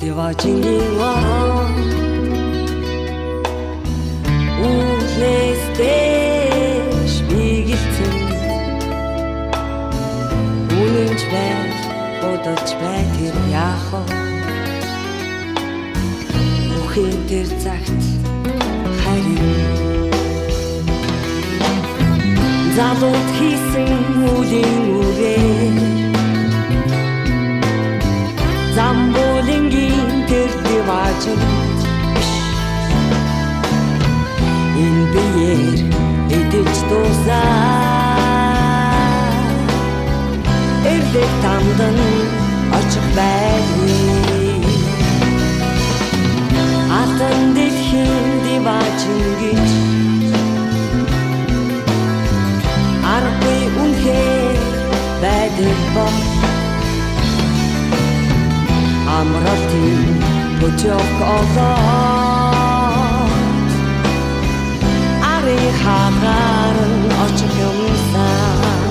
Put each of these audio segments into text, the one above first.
Девочингиwa Үлээстэй шпигэлцэн Үнэнч байр бодож бай тэр яах вэ Бүхэн тэр цагт харин Залууд хийсэн үлийн үрээр Замболингийн тэр диваачд энэ биеэр идэж дуусаа эрлэг тамдан очих байдгийг Алтан дэлхийн диваачин гэж аргагүй үнхээр байдаг бол Амралтын бүжиг олоод Ари хагарын очих юмсан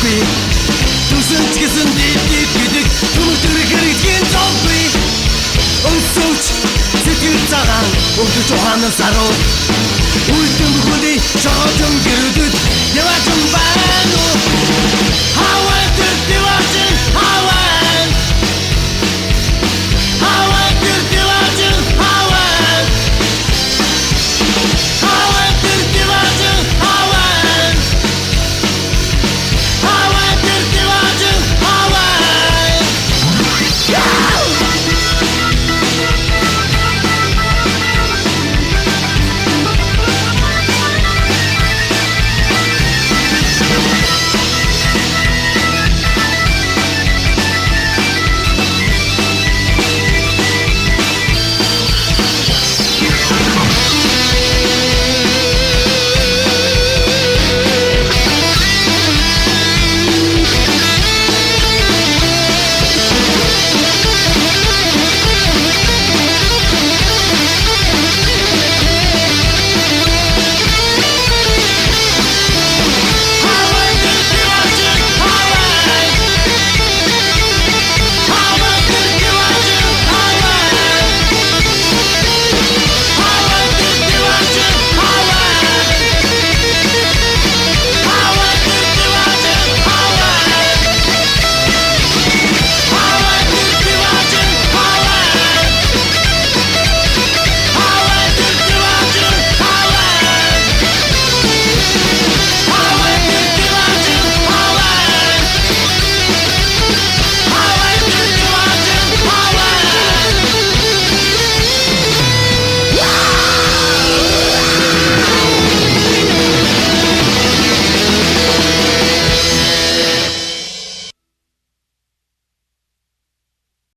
Түсэн ч гэсэн дэвдээд гэдэг түмтэр хэрэггийн зовгүй Өнсөж сэтгэл цагаан өгдөж ухаанаас аруу Үлдэн бүхний шоожон гэрдэд яваач